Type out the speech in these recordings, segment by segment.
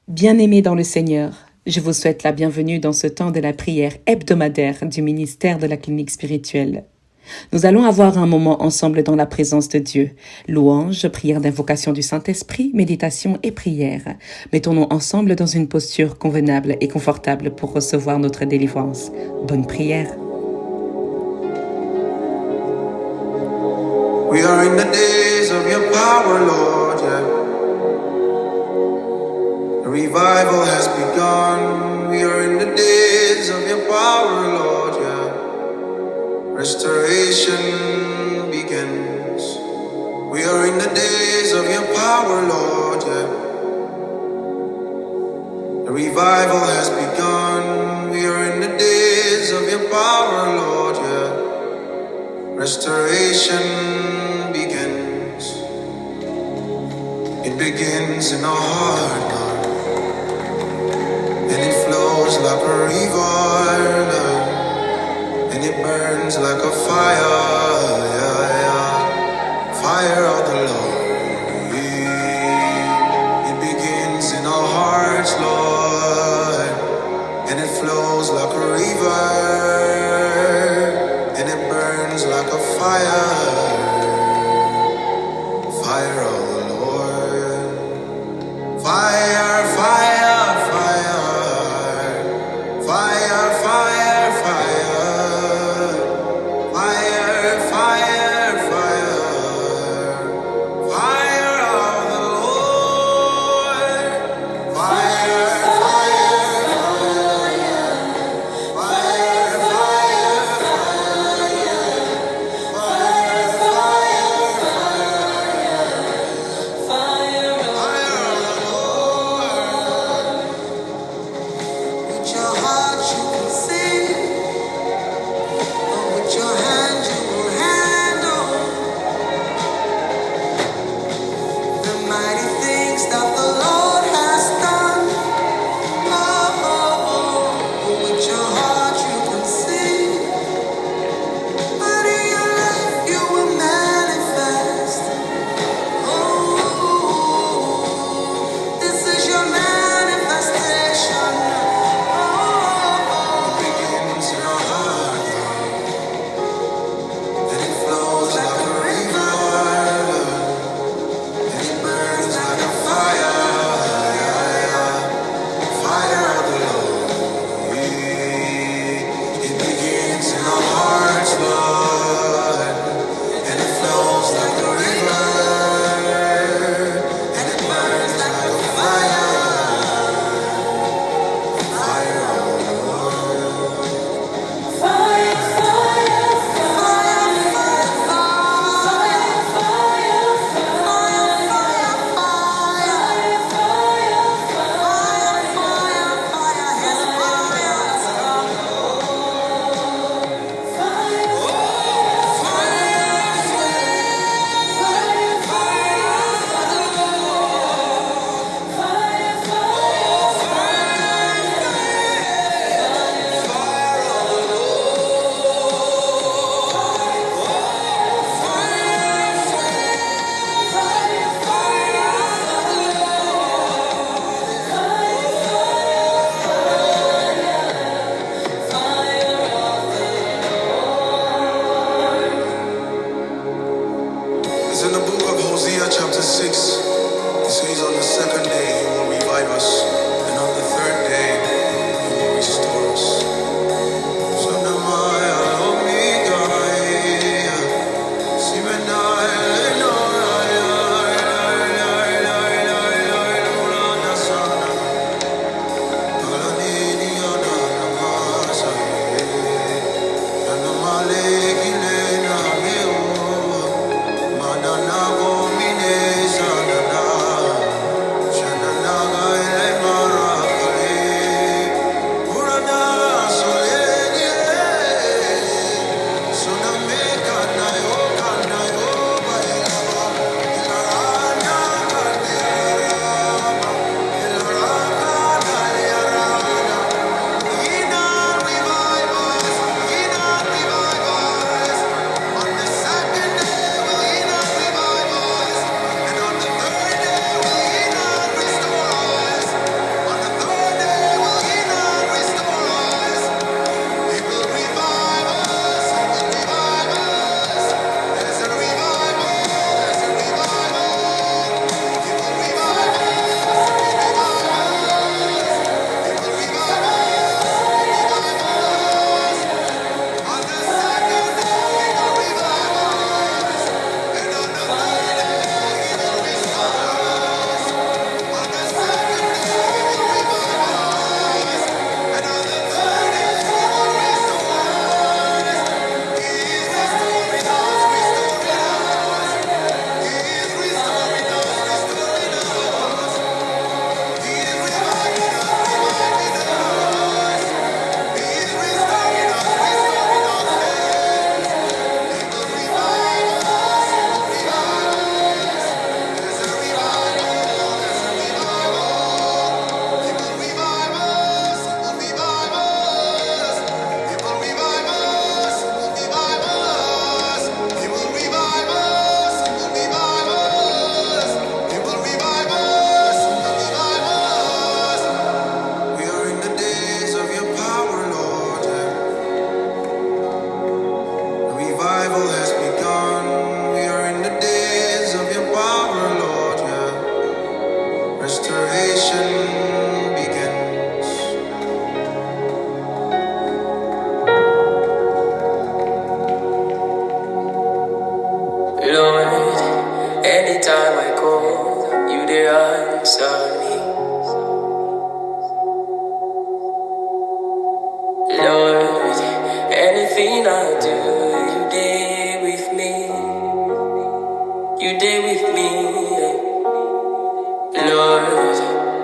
Bien-aimés dans le Seigneur, je vous souhaite la bienvenue dans ce temps de la prière hebdomadaire du ministère de la clinique spirituelle. Nous allons avoir un moment ensemble dans la présence de Dieu. Louange, prière d'invocation du Saint-Esprit, méditation et prière. Mettons-nous ensemble dans une posture convenable et confortable pour recevoir notre délivrance. Bonne prière. We are in the days of your power, Lord, yeah. The revival has begun. We are in the days of your power, Lord, yeah. Restoration begins. We are in the days of your power, Lord, yeah. The revival has begun. We are in the days of your power, Lord, yeah. Restoration begins. It begins in our heart, God. And it flows like a river, Lord. And it burns like a fire, yeah, yeah. Fire of the Lord. It begins in our hearts, Lord. And it flows like a river. And it burns like a fire. Fire of the Lord. Fire, fire, fire. Fire, fire, fire. Fire, fire, fire. Fire of the Lord. Fire, fire, fire. Fire, fire, fire. Fire of the Lord.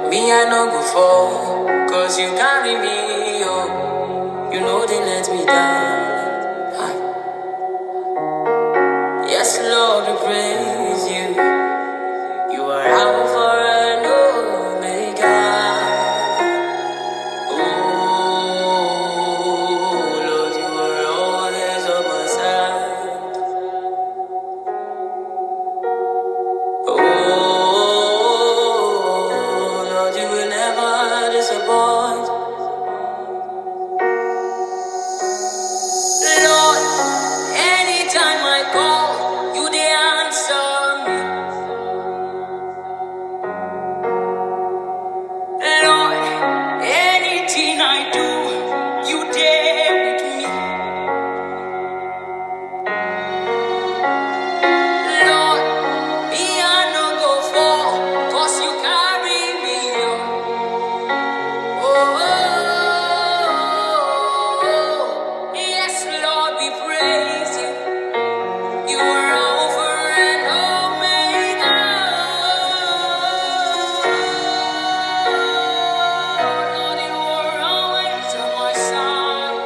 Me, I no go fall, cause you carry me, oh. You know they let me down. Yes, Lord, we praise you. You are Alpha and Omega. Oh, Lord, you are always on my side. Oh, Lord, you will never disappoint. Lord, anytime I call, you dey answer me. Lord, anything I do, you there with me. Lord, me I no go fall, cause you carry me. Oh, yes, Lord, we praise you. You are Alpha and Omega. Lord, you are always on my side.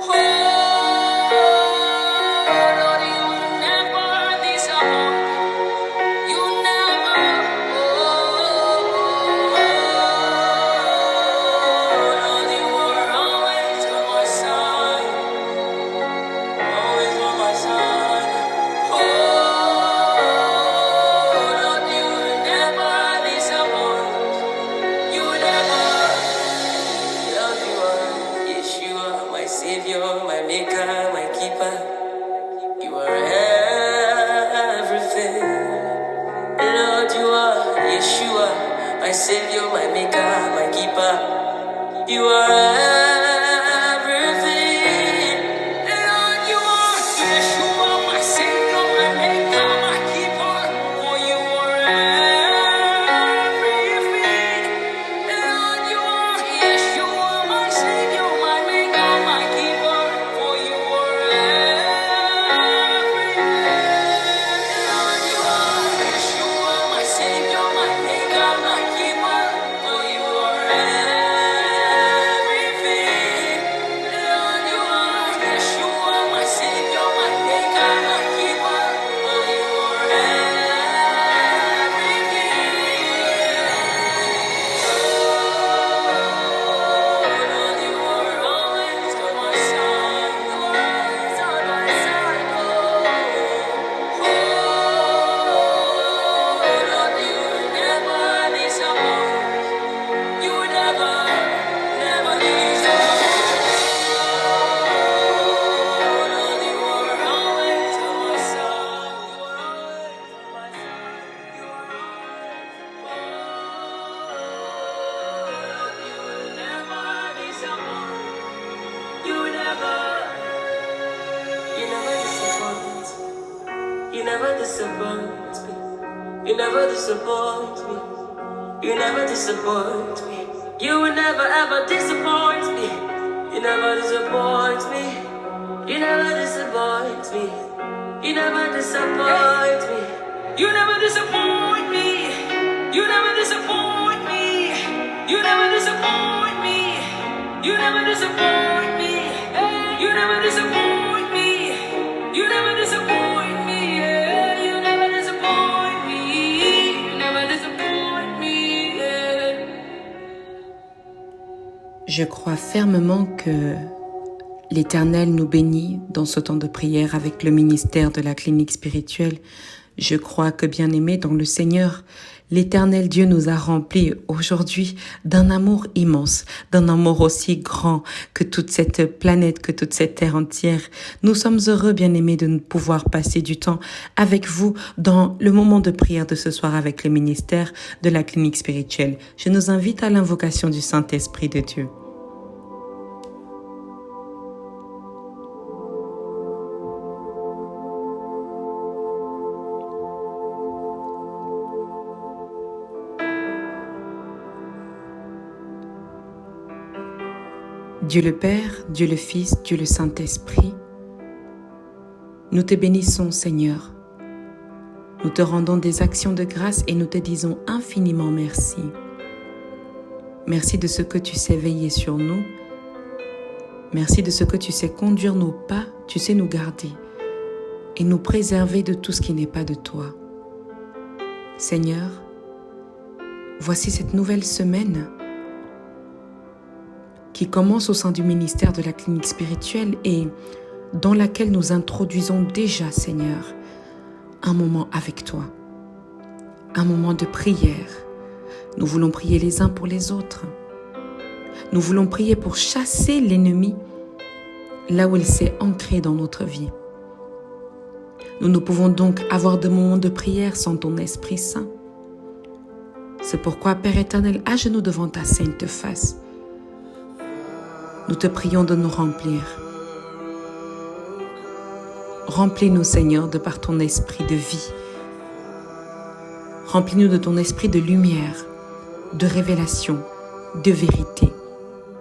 Oh, Lord, you will never disappoint. You never. Lord, you are always on my side. Always on my side. Oh, Lord, you will never disappoint. You will never. Lord, you are Yeshua, my Savior, my Maker, my Keeper. You are everything. Lord, you are Yeshua, my Savior, my Maker, my Keeper. You are everything. Lord, you are Yeshua, my Savior, my Maker, my Keeper. For you are everything. Lord, you are Yeshua, my Savior, my Maker, my Keeper. For you are everything. Lord, you are Yeshua, my Savior, my Maker, my Keeper. For you are everything. Lord, you are Yeshua, my Savior, my Maker, my Keeper. For you are everything. Lord, you are always on my side. Always on my side. Lord, you will never disappoint. You will never, never disappoint. Lord, you are always on my side. You are always on my side. You are always. You will never disappoint. You will never, you never disappoint. You never disappoint me. You never disappoint me. You never disappoint me. You will never ever disappoint me. You never disappoint me. You never disappoint me. You never disappoint me. You never disappoint me. You never disappoint me. You never disappoint me. You never disappoint me. You never disappoint me. You never disappoint me. You never disappoint me. You never disappoint me. Je crois fermement que l'Éternel nous bénit dans ce temps de prière avec le ministère de la clinique spirituelle. Je crois que, bien-aimés dans le Seigneur, l'Éternel Dieu nous a remplis aujourd'hui d'un amour immense, d'un amour aussi grand que toute cette planète, que toute cette terre entière. Nous sommes heureux, bien-aimés, de pouvoir passer du temps avec vous dans le moment de prière de ce soir avec le ministère de la clinique spirituelle. Je nous invite à l'invocation du Saint-Esprit de Dieu. Dieu le Père, Dieu le Fils, Dieu le Saint-Esprit, nous te bénissons, Seigneur. Nous te rendons des actions de grâce et nous te disons infiniment merci. Merci de ce que tu sais veiller sur nous. Merci de ce que tu sais conduire nos pas, tu sais nous garder et nous préserver de tout ce qui n'est pas de toi. Seigneur, voici cette nouvelle semaine qui commence au sein du ministère de la clinique spirituelle et dans laquelle nous introduisons déjà, Seigneur, un moment avec toi, un moment de prière. Nous voulons prier les uns pour les autres. Nous voulons prier pour chasser l'ennemi là où il s'est ancré dans notre vie. Nous ne pouvons donc avoir de moments de prière sans ton Esprit Saint. C'est pourquoi, Père éternel, à genoux devant ta sainte face, nous te prions de nous remplir. Remplis-nous, Seigneur, de par ton esprit de vie. Remplis-nous de ton esprit de lumière, de révélation, de vérité,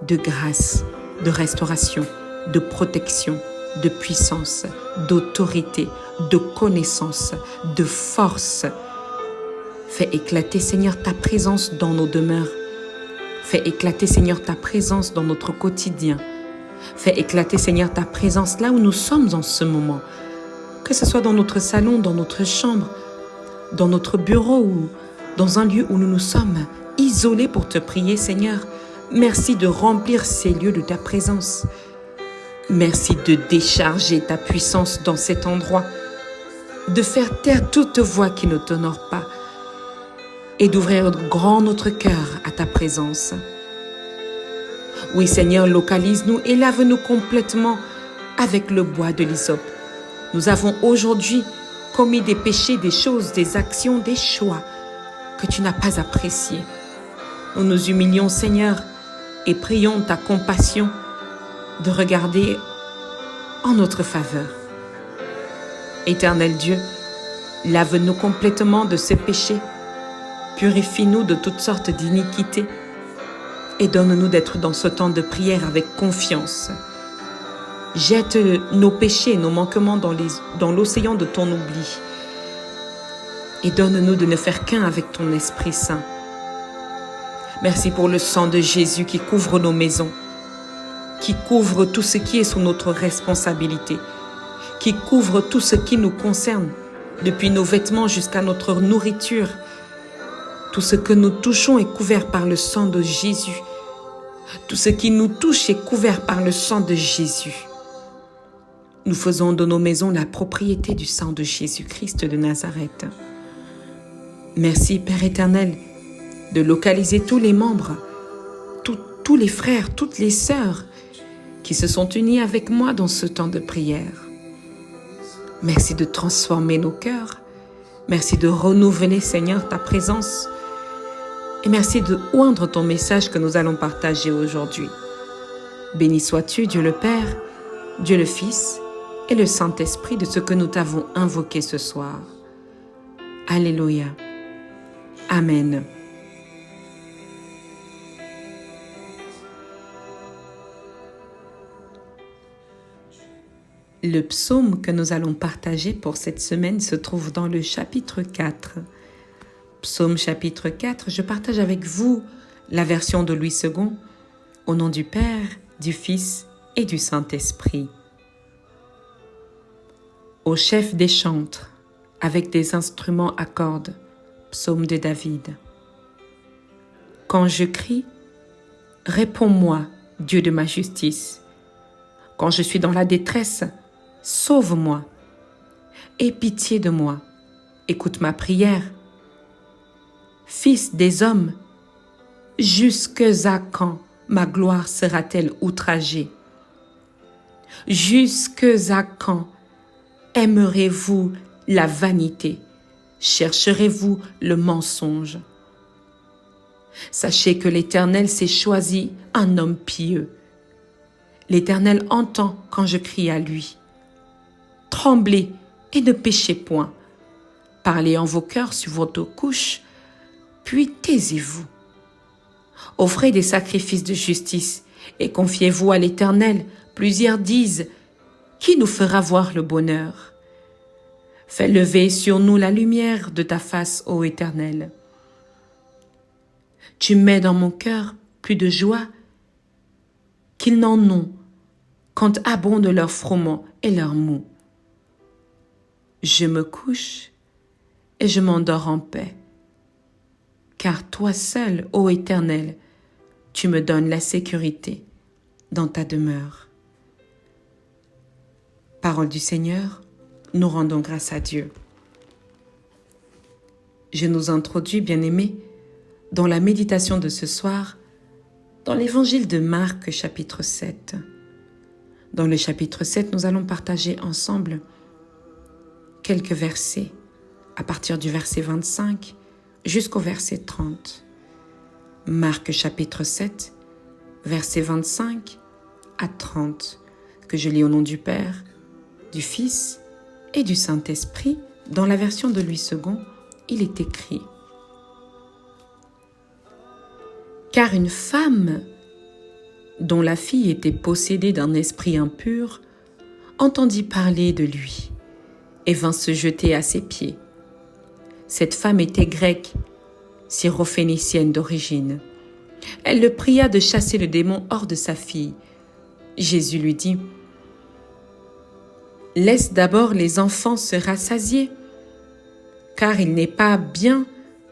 de grâce, de restauration, de protection, de puissance, d'autorité, de connaissance, de force. Fais éclater, Seigneur, ta présence dans nos demeures. Fais éclater, Seigneur, ta présence dans notre quotidien. Fais éclater, Seigneur, ta présence là où nous sommes en ce moment. Que ce soit dans notre salon, dans notre chambre, dans notre bureau ou dans un lieu où nous nous sommes isolés pour te prier, Seigneur. Merci de remplir ces lieux de ta présence. Merci de décharger ta puissance dans cet endroit, de faire taire toute voix qui ne t'honore pas et d'ouvrir grand notre cœur à ta présence. Oui, Seigneur, localise-nous et lave-nous complètement avec le bois de l'hysope. Nous avons aujourd'hui commis des péchés, des choses, des actions, des choix que tu n'as pas appréciés. Nous nous humilions, Seigneur, et prions ta compassion de regarder en notre faveur. Éternel Dieu, lave-nous complètement de ces péchés, purifie-nous de toutes sortes d'iniquités et donne-nous d'être dans ce temps de prière avec confiance. Jette nos péchés, nos manquements dans l'océan de ton oubli et donne-nous de ne faire qu'un avec ton Esprit Saint. Merci pour le sang de Jésus qui couvre nos maisons, qui couvre tout ce qui est sous notre responsabilité, qui couvre tout ce qui nous concerne, depuis nos vêtements jusqu'à notre nourriture. Tout ce que nous touchons est couvert par le sang de Jésus. Tout ce qui nous touche est couvert par le sang de Jésus. Nous faisons de nos maisons la propriété du sang de Jésus-Christ de Nazareth. Merci, Père éternel, de localiser tous les membres, tous les frères, toutes les sœurs qui se sont unis avec moi dans ce temps de prière. Merci de transformer nos cœurs. Merci de renouveler, Seigneur, ta présence. Et merci de oindre ton message que nous allons partager aujourd'hui. Béni sois-tu, Dieu le Père, Dieu le Fils et le Saint-Esprit de ce que nous t'avons invoqué ce soir. Alléluia. Amen. Le psaume que nous allons partager pour cette semaine se trouve dans le chapitre 4. Psaume chapitre 4, je partage avec vous la version de Louis II, au nom du Père, du Fils et du Saint-Esprit. Au chef des chantres, avec des instruments à cordes, psaume de David. Quand je crie, réponds-moi, Dieu de ma justice. Quand je suis dans la détresse, sauve-moi. Aie pitié de moi. Écoute ma prière. Fils des hommes, jusque à quand ma gloire sera-t-elle outragée? Jusque à quand aimerez-vous la vanité? Chercherez-vous le mensonge? Sachez que l'Éternel s'est choisi un homme pieux. L'Éternel entend quand je crie à lui. Tremblez et ne péchez point. Parlez en vos cœurs sur votre couche, puis taisez-vous. Offrez des sacrifices de justice et confiez-vous à l'Éternel. Plusieurs disent, qui nous fera voir le bonheur? Fais lever sur nous la lumière de ta face, ô Éternel. Tu mets dans mon cœur plus de joie qu'ils n'en ont quand abondent leurs froment et leurs mou. Je me couche et je m'endors en paix, car toi seul, ô Éternel, tu me donnes la sécurité dans ta demeure. Parole du Seigneur, nous rendons grâce à Dieu. Je nous introduis, bien-aimés, dans la méditation de ce soir, dans l'évangile de Marc, chapitre 7. Dans le chapitre 7, nous allons partager ensemble quelques versets, à partir du verset 25 jusqu'au verset 30. Marc, chapitre 7, versets 25 à 30, que je lis au nom du Père, du Fils et du Saint-Esprit. Dans la version de Louis II, il est écrit: Car une femme dont la fille était possédée d'un esprit impur entendit parler de lui et vint se jeter à ses pieds. Cette femme était grecque, syrophénicienne d'origine. Elle le pria de chasser le démon hors de sa fille. Jésus lui dit: Laisse d'abord les enfants se rassasier, car il n'est pas bien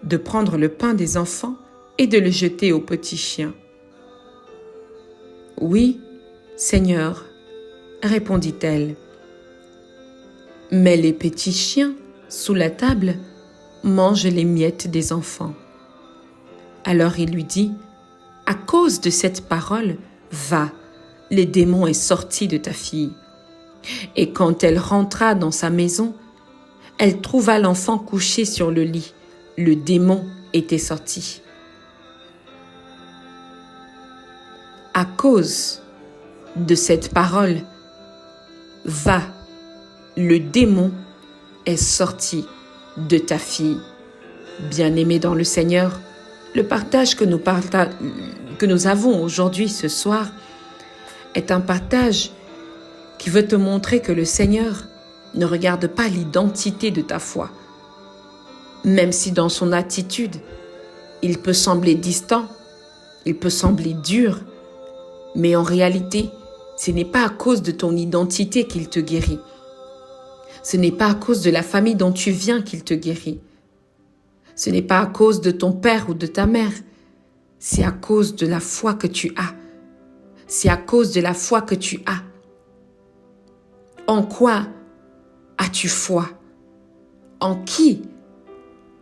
de prendre le pain des enfants et de le jeter aux petits chiens. Oui, Seigneur, répondit-elle, mais les petits chiens, sous la table, mangent les miettes des enfants. Alors il lui dit: À cause de cette parole, va, le démon est sorti de ta fille. Et quand elle rentra dans sa maison, elle trouva l'enfant couché sur le lit. Le démon était sorti. À cause de cette parole, va, le démon est sorti de ta fille. Bien-aimés dans le Seigneur, le partage que nous avons aujourd'hui, ce soir, est un partage qui veut te montrer que le Seigneur ne regarde pas l'identité de ta foi. Même si dans son attitude, il peut sembler distant, il peut sembler dur, mais en réalité, ce n'est pas à cause de ton identité qu'il te guérit. Ce n'est pas à cause de la famille dont tu viens qu'il te guérit. Ce n'est pas à cause de ton père ou de ta mère. C'est à cause de la foi que tu as. C'est à cause de la foi que tu as. En quoi as-tu foi? En qui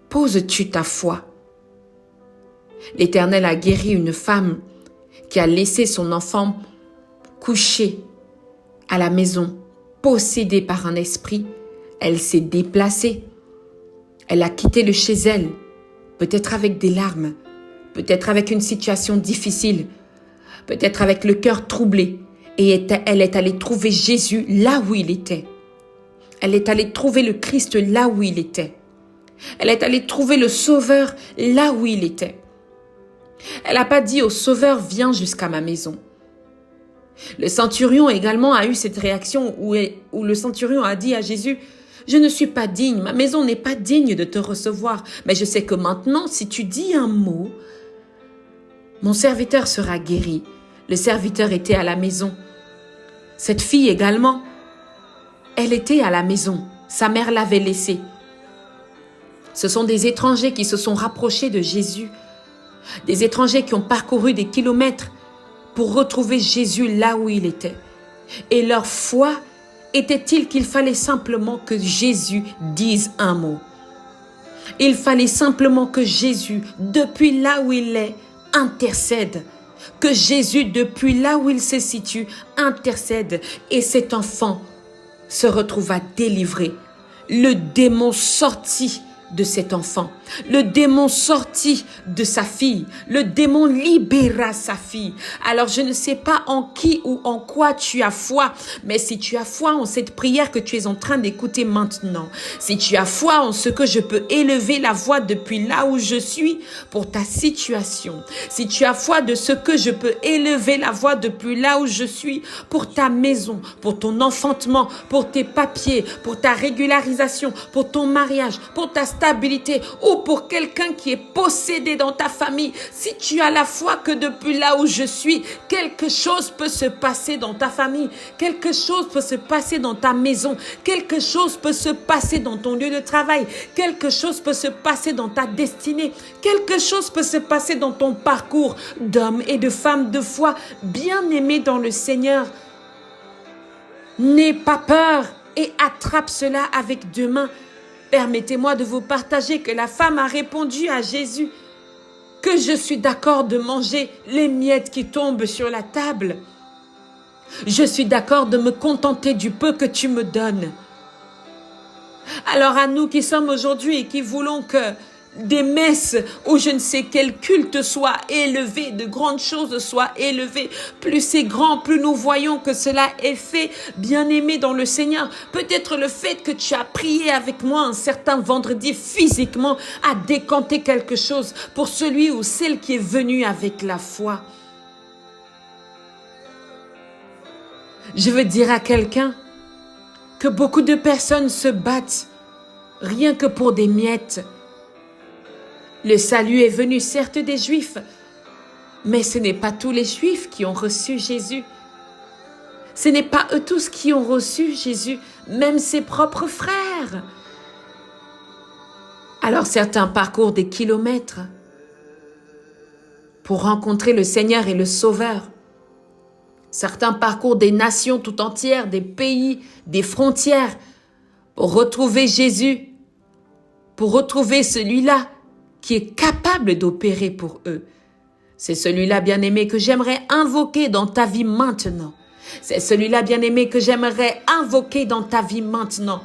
poses-tu ta foi? L'Éternel a guéri une femme qui a laissé son enfant couché à la maison, possédée par un esprit. Elle s'est déplacée. Elle a quitté le chez elle, peut-être avec des larmes, peut-être avec une situation difficile, peut-être avec le cœur troublé. Et elle est allée trouver Jésus là où il était. Elle est allée trouver le Christ là où il était. Elle est allée trouver le Sauveur là où il était. Elle n'a pas dit au Sauveur, viens jusqu'à ma maison. Le centurion également a eu cette réaction où le centurion a dit à Jésus, je ne suis pas digne, ma maison n'est pas digne de te recevoir, mais je sais que maintenant, si tu dis un mot, mon serviteur sera guéri. Le serviteur était à la maison. Cette fille également, elle était à la maison. Sa mère l'avait laissée. Ce sont des étrangers qui se sont rapprochés de Jésus. Des étrangers qui ont parcouru des kilomètres pour retrouver Jésus là où il était. Et leur foi était-il qu'il fallait simplement que Jésus dise un mot. Il fallait simplement que Jésus, depuis là où il est, intercède. Que Jésus, depuis là où il se situe, intercède. Et cet enfant se retrouva délivré. Le démon sortit de cet enfant. Le démon sortit de sa fille. Le démon libéra sa fille. Alors je ne sais pas en qui ou en quoi tu as foi, mais si tu as foi en cette prière que tu es en train d'écouter maintenant, si tu as foi en ce que je peux élever la voix depuis là où je suis pour ta situation, si tu as foi de ce que je peux élever la voix depuis là où je suis pour ta maison, pour ton enfantement, pour tes papiers, pour ta régularisation, pour ton mariage, pour ta stabilité ou pour quelqu'un qui est possédé dans ta famille, si tu as la foi que depuis là où je suis, quelque chose peut se passer dans ta famille, quelque chose peut se passer dans ta maison, quelque chose peut se passer dans ton lieu de travail, quelque chose peut se passer dans ta destinée, quelque chose peut se passer dans ton parcours d'homme et de femme de foi, bien-aimés dans le Seigneur. N'aie pas peur et attrape cela avec deux mains. Permettez-moi de vous partager que la femme a répondu à Jésus que je suis d'accord de manger les miettes qui tombent sur la table. Je suis d'accord de me contenter du peu que tu me donnes. Alors à nous qui sommes aujourd'hui et qui voulons que des messes ou je ne sais quel culte soit élevé, de grandes choses soient élevées. Plus c'est grand, plus nous voyons que cela est fait, bien-aimé dans le Seigneur. Peut-être le fait que tu as prié avec moi un certain vendredi physiquement a décanté quelque chose pour celui ou celle qui est venu avec la foi. Je veux dire à quelqu'un que beaucoup de personnes se battent rien que pour des miettes. Le salut est venu certes des Juifs, mais ce n'est pas tous les Juifs qui ont reçu Jésus. Ce n'est pas eux tous qui ont reçu Jésus, même ses propres frères. Alors certains parcourent des kilomètres pour rencontrer le Seigneur et le Sauveur. Certains parcourent des nations tout entières, des pays, des frontières, pour retrouver Jésus, pour retrouver celui-là qui est capable d'opérer pour eux. C'est celui-là, bien-aimé, que j'aimerais invoquer dans ta vie maintenant. C'est celui-là, bien-aimé, que j'aimerais invoquer dans ta vie maintenant.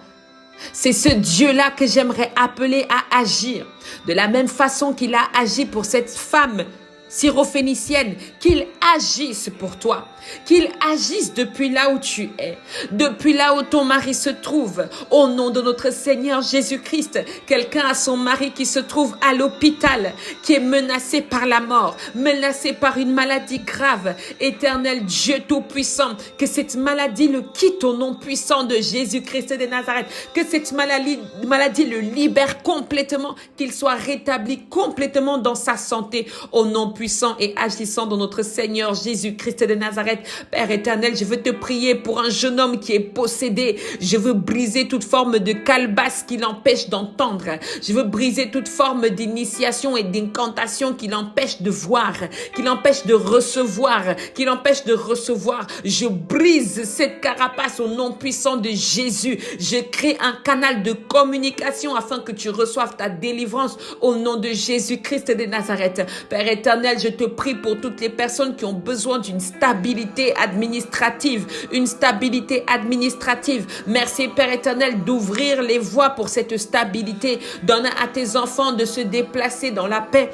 C'est ce Dieu-là que j'aimerais appeler à agir. De la même façon qu'il a agi pour cette femme syrophénicienne, qu'il agisse pour toi, qu'il agisse depuis là où tu es, depuis là où ton mari se trouve, au nom de notre Seigneur Jésus-Christ. Quelqu'un a son mari qui se trouve à l'hôpital, qui est menacé par la mort, menacé par une maladie grave. Éternel Dieu Tout-Puissant, que cette maladie le quitte au nom puissant de Jésus-Christ de Nazareth, que cette maladie le libère complètement, qu'il soit rétabli complètement dans sa santé, au nom puissant et agissant de notre Seigneur Jésus-Christ de Nazareth. Père éternel, je veux te prier pour un jeune homme qui est possédé. Je veux briser toute forme de calebasse qui l'empêche d'entendre. Je veux briser toute forme d'initiation et d'incantation qui l'empêche de voir, qui l'empêche de recevoir, qui l'empêche de recevoir. Je brise cette carapace au nom puissant de Jésus. Je crée un canal de communication afin que tu reçoives ta délivrance au nom de Jésus-Christ de Nazareth. Père éternel, je te prie pour toutes les personnes qui ont besoin d'une stabilité administrative, une stabilité administrative. Merci Père éternel d'ouvrir les voies pour cette stabilité. Donne à tes enfants de se déplacer dans la paix,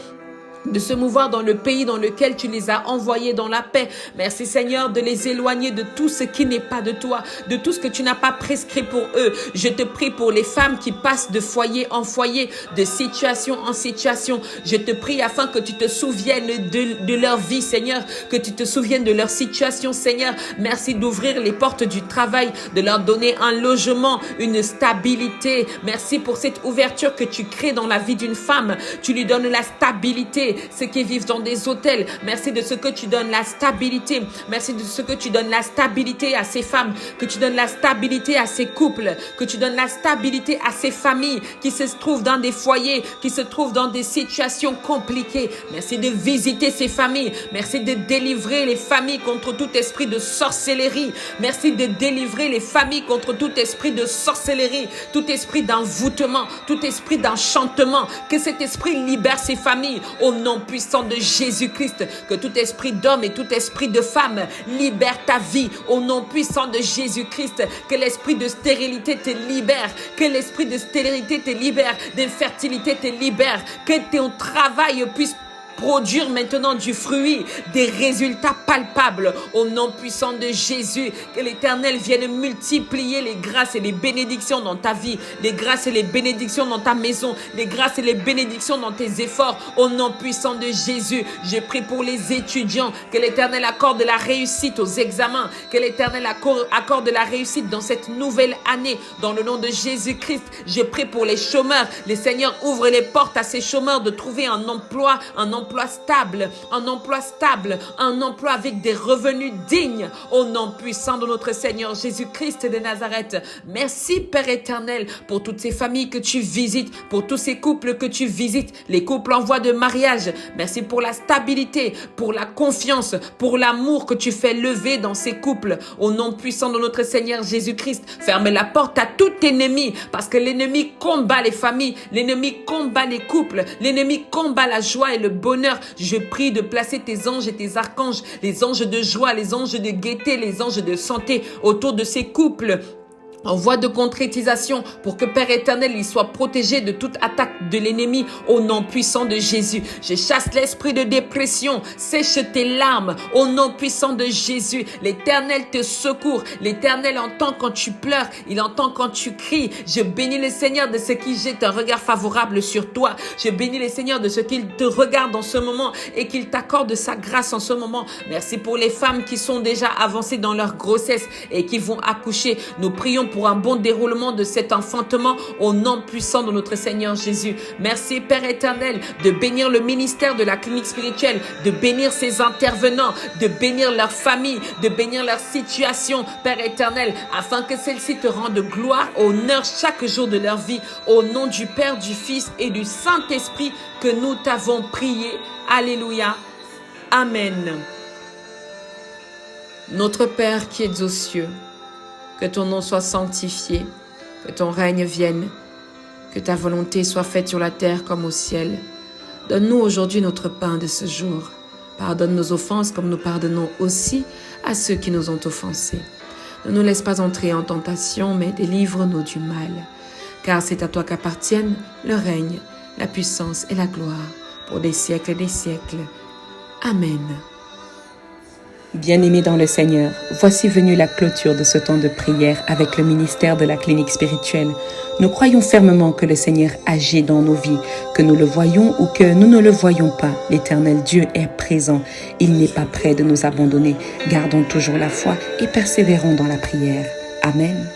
de se mouvoir dans le pays dans lequel tu les as envoyés dans la paix. Merci Seigneur de les éloigner de tout ce qui n'est pas de toi, de tout ce que tu n'as pas prescrit pour eux. Je te prie pour les femmes qui passent de foyer en foyer, de situation en situation. Je te prie afin que tu te souviennes de leur vie, Seigneur, que tu te souviennes de leur situation, Seigneur. Merci d'ouvrir les portes du travail, de leur donner un logement, une stabilité. Merci pour cette ouverture que tu crées dans la vie d'une femme. Tu lui donnes la stabilité. Ceux qui vivent dans des hôtels, merci de ce que tu donnes la stabilité. Merci de ce que tu donnes la stabilité à ces femmes, que tu donnes la stabilité à ces couples, que tu donnes la stabilité à ces familles qui se trouvent dans des foyers, qui se trouvent dans des situations compliquées. Merci de visiter ces familles. Merci de délivrer les familles contre tout esprit de sorcellerie. Merci de délivrer les familles contre tout esprit de sorcellerie, tout esprit d'envoûtement, tout esprit d'enchantement. Que cet esprit libère ces familles au nom puissant de Jésus-Christ. Que tout esprit d'homme et tout esprit de femme libère ta vie au nom puissant de Jésus-Christ. Que l'esprit de stérilité te libère, que l'esprit de stérilité te libère, d'infertilité te libère, que ton travail puisse produire maintenant du fruit, des résultats palpables au nom puissant de Jésus. Que l'Éternel vienne multiplier les grâces et les bénédictions dans ta vie, les grâces et les bénédictions dans ta maison, les grâces et les bénédictions dans tes efforts au nom puissant de Jésus. Je prie pour les étudiants, que l'Éternel accorde la réussite aux examens, que l'Éternel accorde la réussite dans cette nouvelle année dans le nom de Jésus-Christ. Je prie pour les chômeurs. Les Seigneurs ouvrent les portes à ces chômeurs de trouver un emploi stable, un emploi avec des revenus dignes au nom puissant de notre Seigneur Jésus-Christ de Nazareth. Merci Père éternel pour toutes ces familles que tu visites, pour tous ces couples que tu visites, les couples en voie de mariage. Merci pour la stabilité, pour la confiance, pour l'amour que tu fais lever dans ces couples au nom puissant de notre Seigneur Jésus-Christ. Ferme la porte à tout ennemi parce que l'ennemi combat les familles, l'ennemi combat les couples, l'ennemi combat la joie et le bonheur. Je prie de placer tes anges et tes archanges, les anges de joie, les anges de gaieté, les anges de santé autour de ces couples en voie de concrétisation pour que Père éternel, il soit protégé de toute attaque de l'ennemi au nom puissant de Jésus. Je chasse l'esprit de dépression, sèche tes larmes au nom puissant de Jésus. L'Éternel te secourt, l'Éternel entend quand tu pleures, il entend quand tu cries. Je bénis le Seigneur de ce qu'il jette un regard favorable sur toi. Je bénis le Seigneur de ce qu'il te regarde en ce moment et qu'il t'accorde sa grâce en ce moment. Merci pour les femmes qui sont déjà avancées dans leur grossesse et qui vont accoucher. Nous prions pour un bon déroulement de cet enfantement au nom puissant de notre Seigneur Jésus. Merci Père éternel de bénir le ministère de la clinique spirituelle, de bénir ses intervenants, de bénir leur famille, de bénir leur situation, Père éternel, afin que celle-ci te rende gloire, honneur chaque jour de leur vie. Au nom du Père, du Fils et du Saint-Esprit que nous t'avons prié. Alléluia. Amen. Notre Père qui es aux cieux, que ton nom soit sanctifié, que ton règne vienne, que ta volonté soit faite sur la terre comme au ciel. Donne-nous aujourd'hui notre pain de ce jour. Pardonne nos offenses comme nous pardonnons aussi à ceux qui nous ont offensés. Ne nous laisse pas entrer en tentation, mais délivre-nous du mal. Car c'est à toi qu'appartiennent le règne, la puissance et la gloire pour des siècles et des siècles. Amen. Bien-aimés dans le Seigneur, voici venue la clôture de ce temps de prière avec le ministère de la clinique spirituelle. Nous croyons fermement que le Seigneur agit dans nos vies, que nous le voyons ou que nous ne le voyons pas. L'Éternel Dieu est présent. Il n'est pas prêt de nous abandonner. Gardons toujours la foi et persévérons dans la prière. Amen.